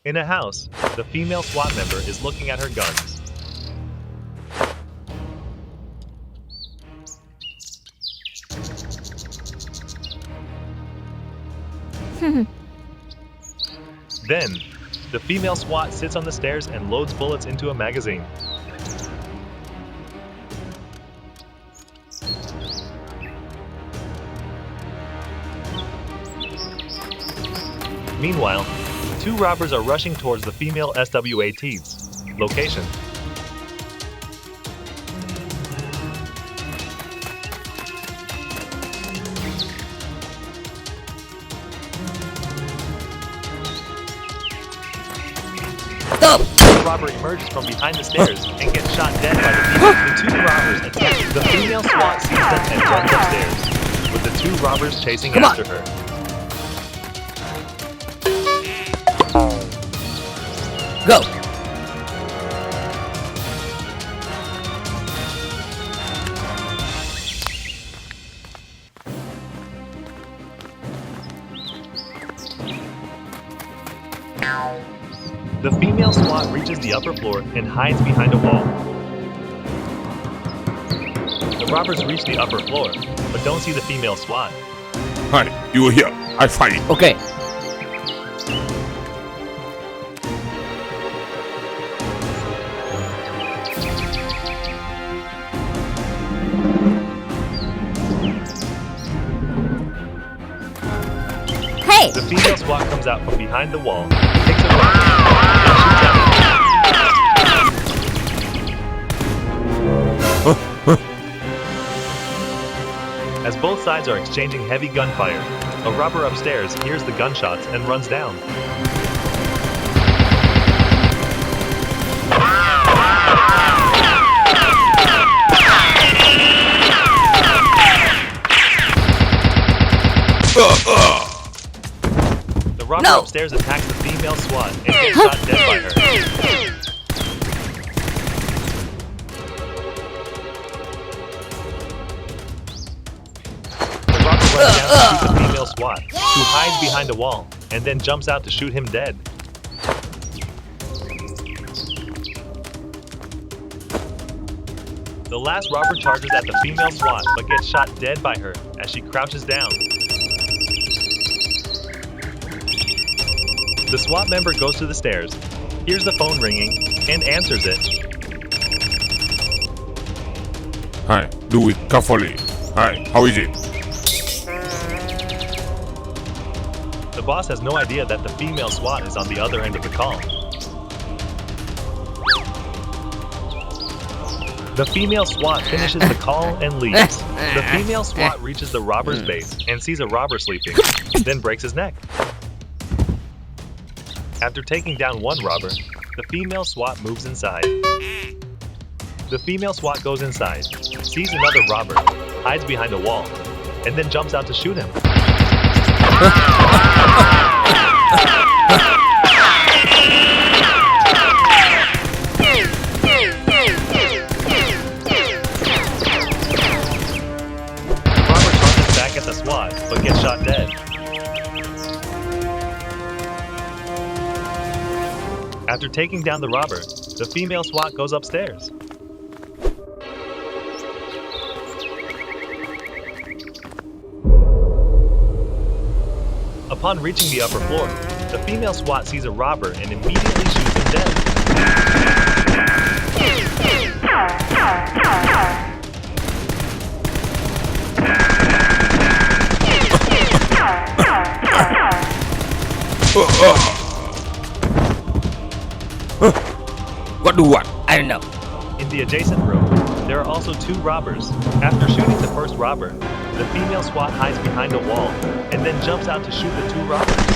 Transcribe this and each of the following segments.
In a house, the female SWAT member is looking at her guns. Then, the female SWAT sits on the stairs and loads bullets into a magazine. Meanwhile, two robbers are rushing towards the female SWAT's location. Stop! The robber emerges from behind the stairs and gets shot dead by the two robbers attack. The female SWAT sees them and runs upstairs, with the two robbers chasing after her. Go! The female SWAT reaches the upper floor and hides behind a wall. The robbers reach the upper floor, but don't see the female SWAT. Honey, you were here. I find it. Okay. Hey! The female SWAT comes out from behind the wall, takes a rifle, and shoots at him. As both sides are exchanging heavy gunfire, a robber upstairs hears the gunshots and runs down. The robber upstairs attacks the female SWAT and gets shot dead by her. The robber runs down to shoot the female SWAT, who hides behind a wall, and then jumps out to shoot him dead. The last robber charges at the female SWAT, but gets shot dead by her as she crouches down. The SWAT member goes to the stairs, hears the phone ringing, and answers it. Hi, do it carefully. Hi, how is it? The boss has no idea that the female SWAT is on the other end of the call. The female SWAT finishes the call and leaves. The female SWAT reaches the robber's base and sees a robber sleeping, then breaks his neck. After taking down one robber, the female SWAT moves inside. The female SWAT goes inside, sees another robber, hides behind a wall, and then jumps out to shoot him. The robber charges back at the SWAT, but gets shot dead. After taking down the robber, the female SWAT goes upstairs. Upon reaching the upper floor, the female SWAT sees a robber and immediately shoots him dead. What do what? I don't know. In the adjacent room, there are also two robbers. After shooting the first robber, the female SWAT hides behind a wall and then jumps out to shoot the two robbers. The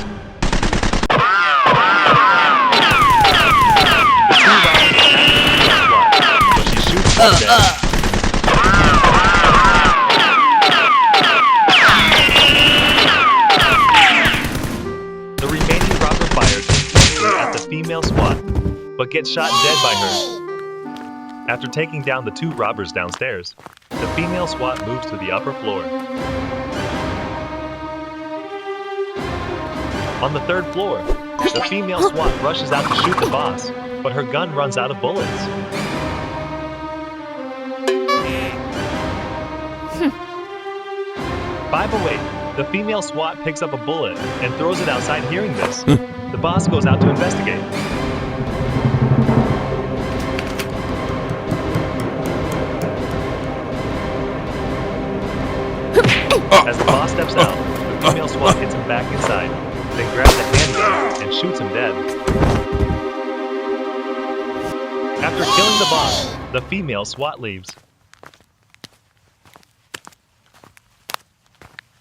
two robbers attack the female SWAT, but she shoots them dead. The remaining robber fires intensely at the female SWAT, but gets shot dead by her. After taking down the two robbers downstairs, the female SWAT moves to the upper floor. On the third floor, The female SWAT rushes out to shoot the boss, but her gun runs out of bullets. By the way, the female SWAT picks up a bullet and throws it outside. Hearing this, the boss goes out to investigate. As the boss steps out, the female SWAT hits him back inside, then grabs a handgun and shoots him dead. After killing the boss, the female SWAT leaves.